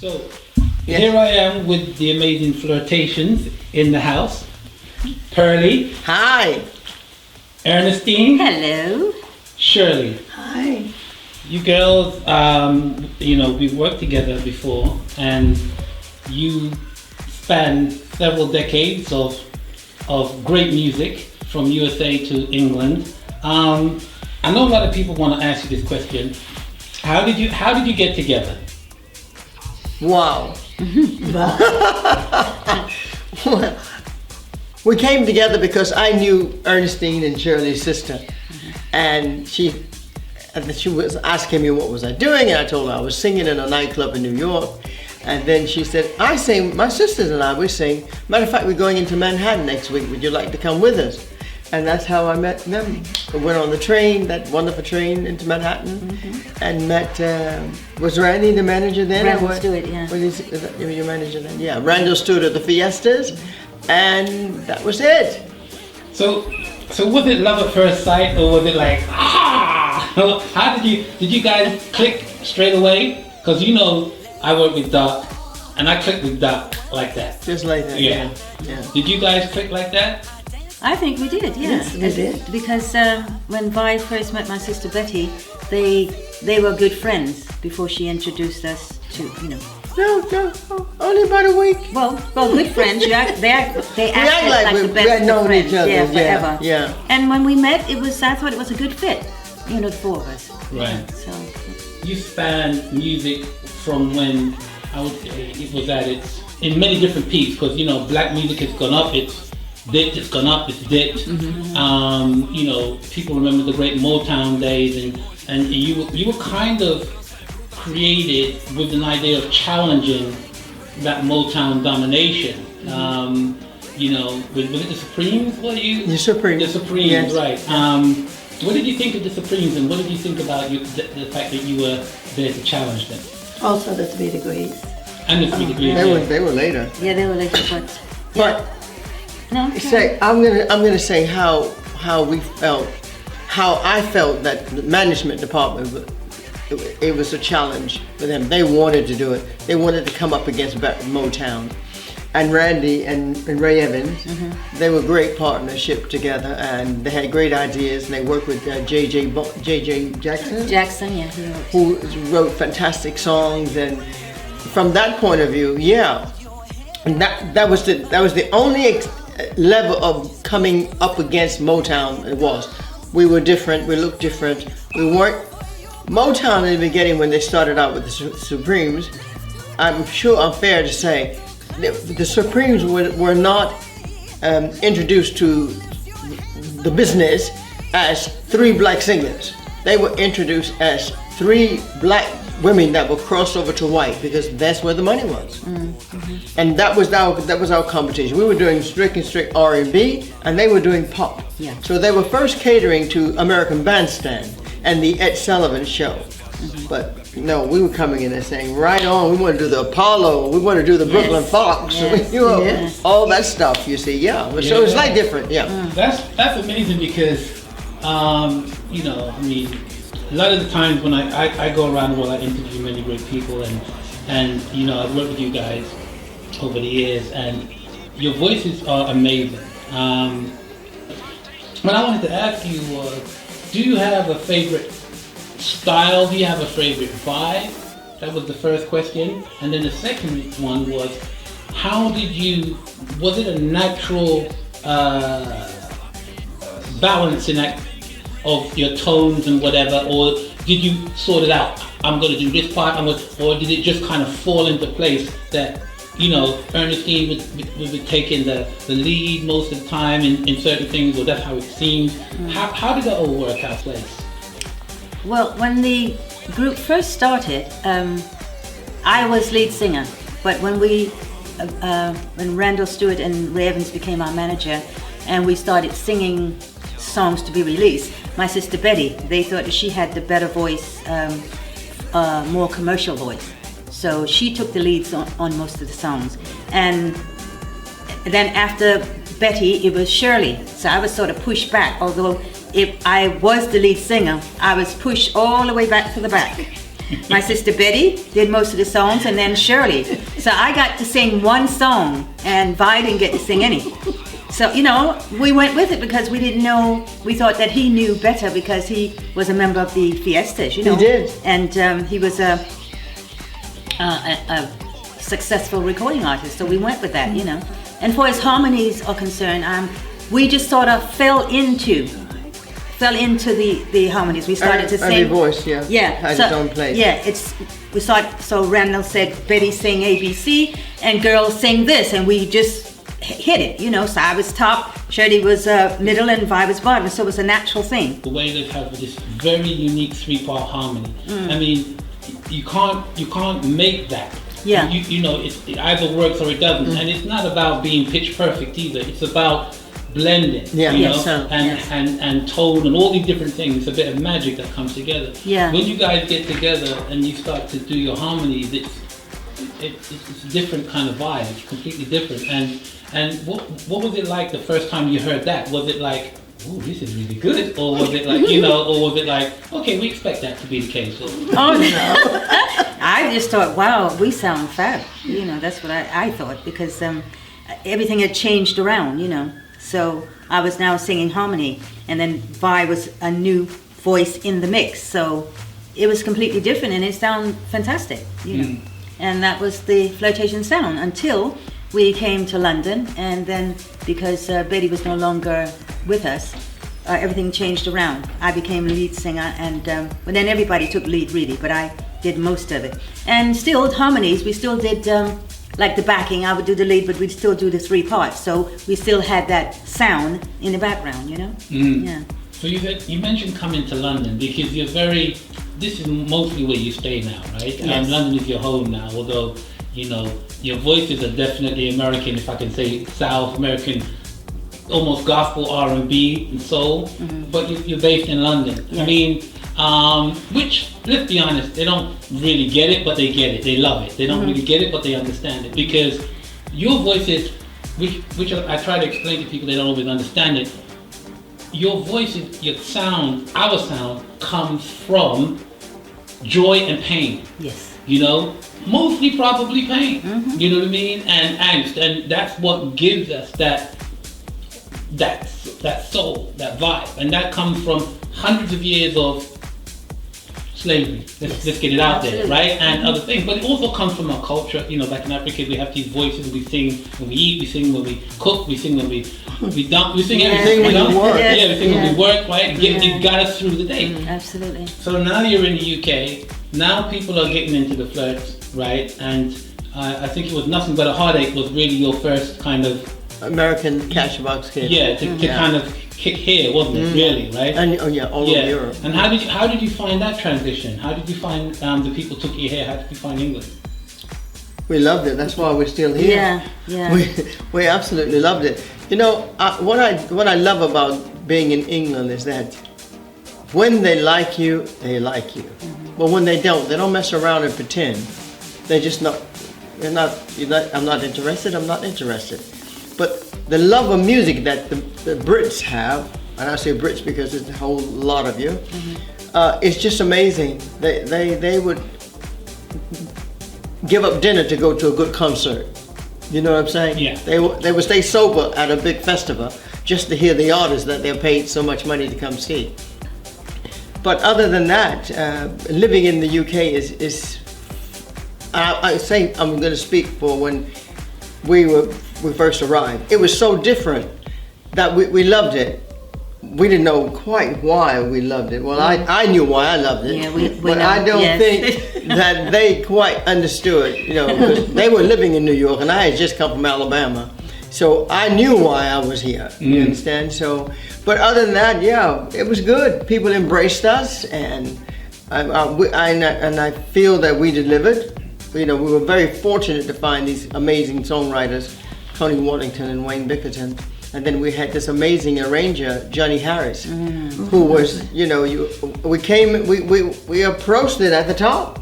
So here I am with the amazing Flirtations in the house. Pearly. Hi. Ernestine. Hello. Shirley. Hi. You girls, we've worked together before, and you span several decades of great music from USA to England. I know a lot of people want to ask you this question. How did you get together? Wow. We came together because I knew Ernestine and Shirley's sister, and she was asking me what was I doing, and I told her I was singing in a nightclub in New York. And then she said, I sing, my sisters and I, we sing. Matter of fact, we're going into Manhattan next week. Would you like to come with us? And that's how I met them. We went on the train, that wonderful train into Manhattan, and met, was Randy the manager then? Randall Stewart, yeah. Was your manager then? Yeah, Randall Stewart at the Fiestas, and that was it. So was it love at first sight, or was it like, how did you guys click straight away? Because I work with Doc, and I clicked with Doc like that. Just like that, yeah. Did you guys click like that? I think we did, yeah. Yes, we did. Because when Vi first met my sister Betty, they were good friends before she introduced us to, No, only about a week. Well, good friends. They acted like the best had known friends, each other, forever. Yeah. And when we met, I thought it was a good fit, the four of us. Right. So You span music from when I would say it was at its in many different peaks, because black music has gone up, it's dipped, it's gone up, it's dipped. People remember the great Motown days, and you were kind of created with an idea of challenging that Motown domination. Was it the Supremes? The Supremes. The Supremes, yes. Right. What did you think of the Supremes, and what did you think about the fact that you were there to challenge them? Also the 3 Degrees. And the 3 Degrees. They were later. yeah, they were later, But no. I'm gonna say how we felt, how I felt that the management department, it was a challenge for them. They wanted to do it. They wanted to come up against Motown. And Randy and Ray Evans, they were great partnership together, and they had great ideas, and they worked with J.J. Jackson. Jackson, yeah, who wrote fantastic songs, and from that point of view, yeah, and that was the only level of coming up against Motown. It was. We were different. We looked different. We weren't Motown in the beginning when they started out with the Supremes. I'm sure I'm fair to say the Supremes were not introduced to the business as 3 black singers. They were introduced as 3 black women that were crossed over to white, because that's where the money was. And that was our competition. We were doing strict R&B, and they were doing pop. Yeah. So they were first catering to American Bandstand and the Ed Sullivan Show. But no, we were coming in and saying, right on, we want to do the Apollo, we want to do the Brooklyn Fox, all that stuff, you see, So it's like different, That's amazing, because, a lot of the times when I go around the world, I interview many great people, and I've worked with you guys over the years, and your voices are amazing. What I wanted to ask you was, do you have a favorite style? Do you have a favorite vibe? That was the first question. And then the second one was, was it a natural balancing act of your tones and whatever, or did you sort it out? I'm going to do this part, or did it just kind of fall into place that, Ernestine would be taking the lead most of the time in certain things, or that's how it seemed? How did that all work out place? Well, when the group first started, I was lead singer, but when Randall Stewart and Ray Evans became our manager, and we started singing songs to be released, my sister Betty, they thought she had the better voice, more commercial voice. So she took the leads on most of the songs. And then after Betty, it was Shirley. So I was sort of pushed back, although if I was the lead singer, I was pushed all the way back to the back. My sister Betty did most of the songs, and then Shirley. So I got to sing one song, and Vi didn't get to sing any. So, you know, we went with it because we didn't know, we thought that he knew better because he was a member of the Fiestas, you know. He did. And he was a successful recording artist, so we went with that, you know. And for as harmonies are concerned, we just sort of fell into the harmonies. We started to sing. Every voice, had its own place. Yeah, we started. So Randall said, Betty sing ABC, and girls sing this, and we just hit it, you know. So I was top, Shirley was middle, and Vi was bottom. So it was a natural thing. The way they have this very unique 3-part harmony. I mean, you can't make that. Yeah. You know, it either works or it doesn't, and it's not about being pitch perfect either. It's about blending, you know, and tone and all these different things. It's a bit of magic that comes together. Yeah. When you guys get together and you start to do your harmonies, it's a different kind of vibe. It's completely different. And what was it like the first time you heard that? Was it like, oh, this is really good, or was it like, you know, or was it like, okay, we expect that to be the case? Or, oh no. I just thought, wow, we sound fab. You know, that's what I thought, because everything had changed around, you know. So I was now singing harmony, and then Vi was a new voice in the mix. So it was completely different, and it sounded fantastic, you know. And that was the Flirtation sound until we came to London, and then because Betty was no longer with us, everything changed around. I became lead singer, and then everybody took lead really, but I did most of it. And still harmonies, we still did like the backing. I would do the lead, but we'd still do the 3 parts. So we still had that sound in the background, you know. Yeah. So you mentioned coming to London because this is mostly where you stay now, right? Yes. London is your home now, although, you know, your voices are definitely American, if I can say South American, almost gospel, R&B and soul, but you're based in London. Yes. I mean, which, let's be honest, they don't really get it, but they get it. They love it. They don't really get it, but they understand it, because your voices, which I try to explain to people, they don't always understand it. Your voices, your sound, our sound, comes from joy and pain. Yes. You know, mostly probably pain. You know what I mean? And angst, and that's what gives us that soul, that vibe, and that comes from hundreds of years of slavery. Let's get it out there, right? And other things, but it also comes from our culture. You know, back in Africa, we have these voices. We sing when we eat. We sing when we cook. We sing when we don't. We sing everything. When you work. Yeah, we sing when we work. Right? It got us through the day. Absolutely. So now you're in the UK. Now people are getting into the flirts, right? And I think it was Nothing But a Heartache was really your first kind of American cash box hit. Yeah, to kind of kick here, wasn't it? Really, right? And all over Europe. And how did you find that transition? How did you find the people took you here? How did you find England? We loved it. That's why we're still here. Yeah. We absolutely loved it. You know, what I love about being in England is that when they like you, they like you. But when they don't mess around and pretend. They're just not. I'm not interested. I'm not interested. But the love of music that the Brits have, and I say Brits because there's a whole lot of you, it's just amazing. They would give up dinner to go to a good concert. You know what I'm saying? Yeah. They would stay sober at a big festival just to hear the artists that they're paid so much money to come see. But other than that, living in the UK is I say I'm going to speak for when we first arrived. It was so different that we loved it. We didn't know quite why we loved it. Well, I knew why I loved it, but I don't think that they quite understood. You know, 'cause they were living in New York, and I had just come from Alabama, so I knew why I was here. You understand? So, but other than that, yeah, it was good. People embraced us, and I feel that we delivered. You know, we were very fortunate to find these amazing songwriters, Tony Waddington and Wayne Bickerton. And then we had this amazing arranger, Johnny Harris, who was, you know, we approached it at the top.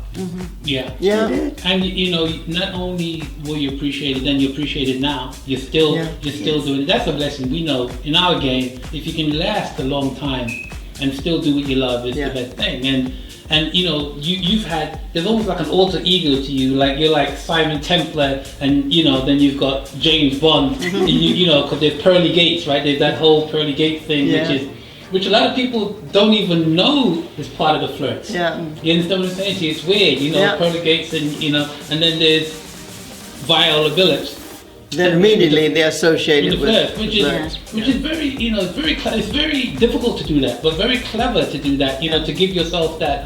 Yeah. Yeah. And you know, not only were you appreciated then, you appreciate it now. You're still doing it. That's a blessing. We know in our game, if you can last a long time and still do what you love, is the best thing. and you know, you've had, there's almost like an alter ego to you, like you're like Simon Templar, and you know, then you've got James Bond, and you know, because there's Pearly Gates, right? There's that whole Pearly Gates thing, which a lot of people don't even know is part of the Flirts. Yeah. You understand what I'm saying to you? It's weird, you know, Pearly Gates, and you know, and then there's Viola Billups. Then immediately they're associated with Flirts, which is very, you know, very it's very difficult to do that, but very clever to do that, you know, to give yourself that,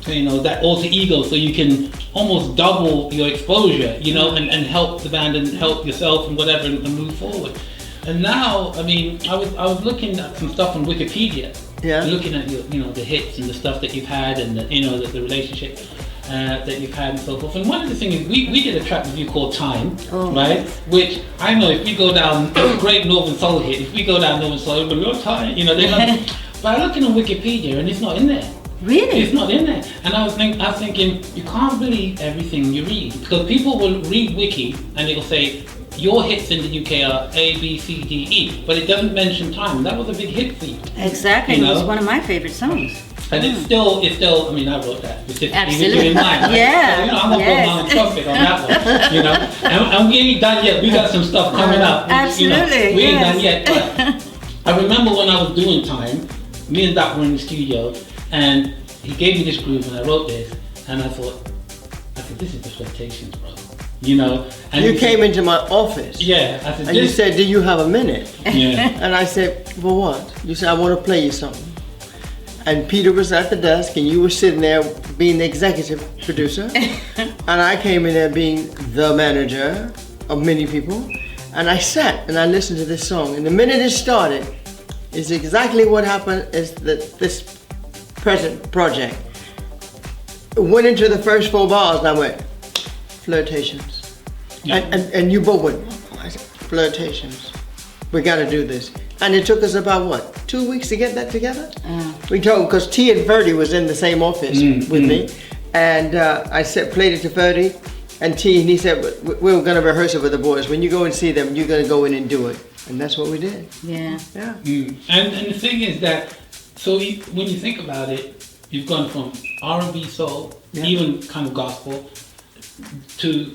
you know, that alter ego, so you can almost double your exposure, you know, and help the band and help yourself and whatever, and move forward. And now, I mean, I was looking at some stuff on Wikipedia, looking at your, you know, the hits and the stuff that you've had, and the, you know, the relationship that you've had and so forth. And one of the things, we did a track review called Time, right? Which I know if we go down, it's a great Northern Soul hit, if we go down Northern Soul, we'll go Time, you know, they're like, but I'm looking on Wikipedia and it's not in there. Really? It's not in there. And I was thinking, you can't believe everything you read, because people will read Wiki and it'll say, your hits in the UK are A, B, C, D, E, but it doesn't mention Time, and that was a big hit for you. Exactly, You know? it was one of my favorite songs. And it's still, I mean, I wrote that. Absolutely. In mind, right? Yeah. So, you know, I'm gonna put my trumpet on that one, you know. And we ain't done yet. We got some stuff coming up. Absolutely. You know, we ain't done yet, but I remember when I was doing Time, me and Doc were in the studio, and he gave me this groove, and I wrote this, and I said, this is the Flirtations, bro. You know. And you came into my office. Yeah. I said, and you said, do you have a minute? Yeah. And I said, for what? You said, I want to play you something. And Peter was at the desk, and you were sitting there being the executive producer. And I came in there being the manager of many people. And I sat and I listened to this song. And the minute it started, is exactly what happened is that this present project. It went into the first 4 bars, and I went, Flirtations. Yeah. And you both went, I said, Flirtations. We got to do this. And it took us about, what, 2 weeks to get that together? We told, because T and Ferdy was in the same office with me. And I played it to Ferdy and T, and he said, we were going to rehearse it with the boys. When you go and see them, you're going to go in and do it. And that's what we did. Yeah. Yeah. And the thing is that, so when you think about it, you've gone from R&B soul, even kind of gospel, to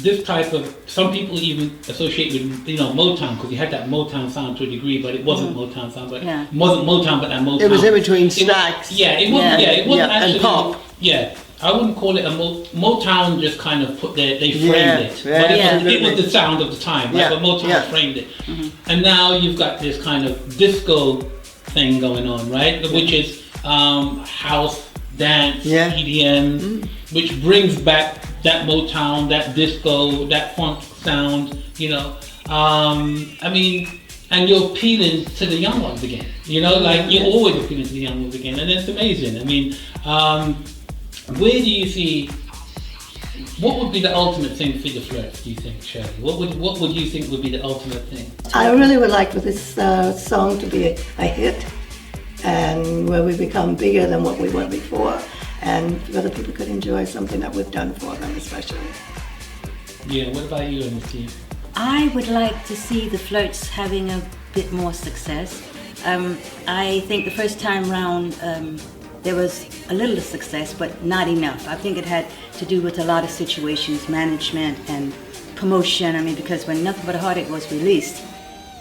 this type of, some people even associate with, you know, Motown, because you had that Motown sound to a degree, but it wasn't Motown sound, but it wasn't Motown, but that Motown. It was in between Stax. It wasn't actually, and pop. Yeah, I wouldn't call it a Motown. Just kind of they framed it, but it was the sound of the time, right? But Motown framed it, and now you've got this kind of disco thing going on, right? Which is house, dance, EDM, which brings back that Motown, that disco, that funk sound, you know. I mean, and you're appealing to the young ones again, you know, like you're always appealing to the young ones again, and it's amazing. I mean, where do you see, what would be the ultimate thing for the Flirts, do you think, Shirley? What would you think would be the ultimate thing? I really would like for this song to be a hit, and where we become bigger than what we were before, and other people could enjoy something that we've done for them especially. Yeah, what about you, Ernestine? I would like to see the Flirts having a bit more success. I think the first time round there was a little success, but not enough. I think it had to do with a lot of situations, management and promotion. I mean, because when Nothing But a Heartache was released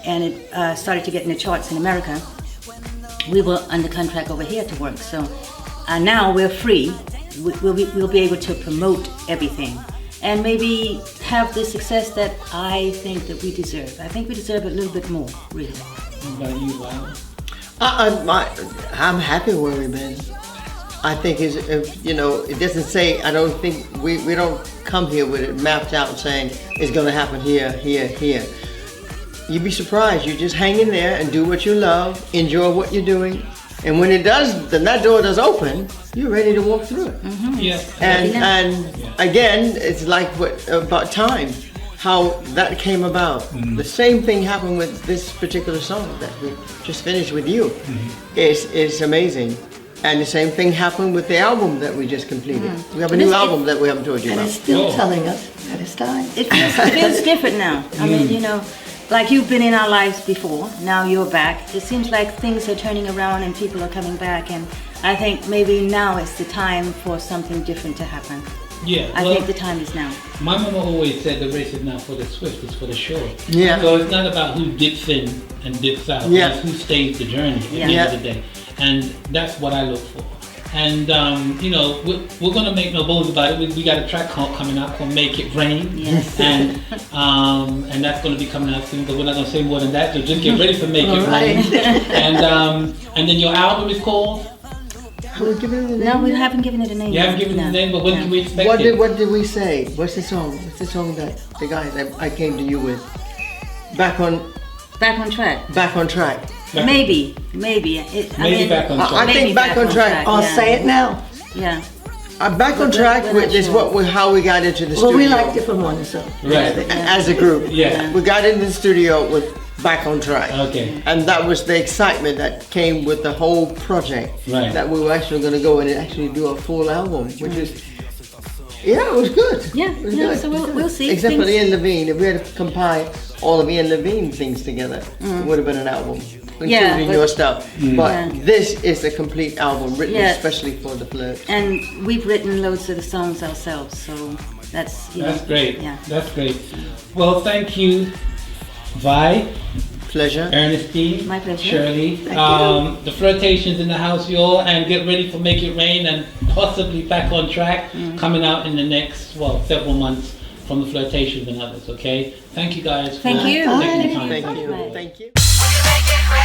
and it started to get in the charts in America, we were under contract over here to work. So now we're free. We'll be able to promote everything and maybe have the success that I think that we deserve. I think we deserve a little bit more, really. What about you, Viola? I'm happy where we've been. I think you know, it doesn't say, I don't think, we don't come here with it mapped out saying it's going to happen here, here, here. You'd be surprised. You just hang in there and do what you love, enjoy what you're doing, and when it does, then that door does open, you're ready to walk through it. Yeah. And again, it's like about Time, how that came about. The same thing happened with this particular song that we just finished with you. It's amazing. And the same thing happened with the album that we just completed. We have a new album that we haven't told you And about. it's still telling us that it's time. It feels different now. I mean, you know, like you've been in our lives before, now you're back. It seems like things are turning around and people are coming back, and I think maybe now is the time for something different to happen. Yeah, I well, think the time is now. my mama always said the race is not for the swift, it's for the short. Yeah. So it's not about who dips in and dips out. Yeah. It's who stays the journey at the Yeah. end of the day. And that's what I look for. And, you know, we're going to make no bones about it. We got a track coming out called Make It Rain. Yes. And that's going to be coming out soon, but we're not going to say more than that. So just get ready for Make It Rain. And then your album is called? Have we given it a name? No, we haven't given it a name. You haven't given it a name, but when can we expect it? What did we say? What's the song? What's the song that the guys I came to you with? Back on Back on track. track. Maybe. I Maybe mean, Back on track. I think maybe back on track. Or yeah. say it now. Yeah. Back on track we're not is sure. how we got into the Well, studio. we like different ones, so. Right. As a group. Yeah. We got into the studio with Back on Track. Okay. And that was the excitement that came with the whole project. Right. That we were actually going to go in and actually do a full album, which is, yeah, it was good. Yeah, It was no, good. so we'll see. Except for Things- Ian Levine. If we had to compile all of Ian Levine things together, it would have been an album. Including Yeah, but- your stuff. But Yeah. this is a complete album written Yeah. especially for the Flirts. And we've written loads of the songs ourselves, so that's, you That's know, great. Yeah. That's great. Well, thank you, Vi, Pleasure. Ernestine, My pleasure. Shirley. Thank The Flirtations in the house, y'all, and get ready for Make It Rain and possibly Back on Track coming out in the next, several months from the Flirtations and others, okay? Thank you guys for Thank you. taking the time. Thank you. Bye. Thank you. Make it rain.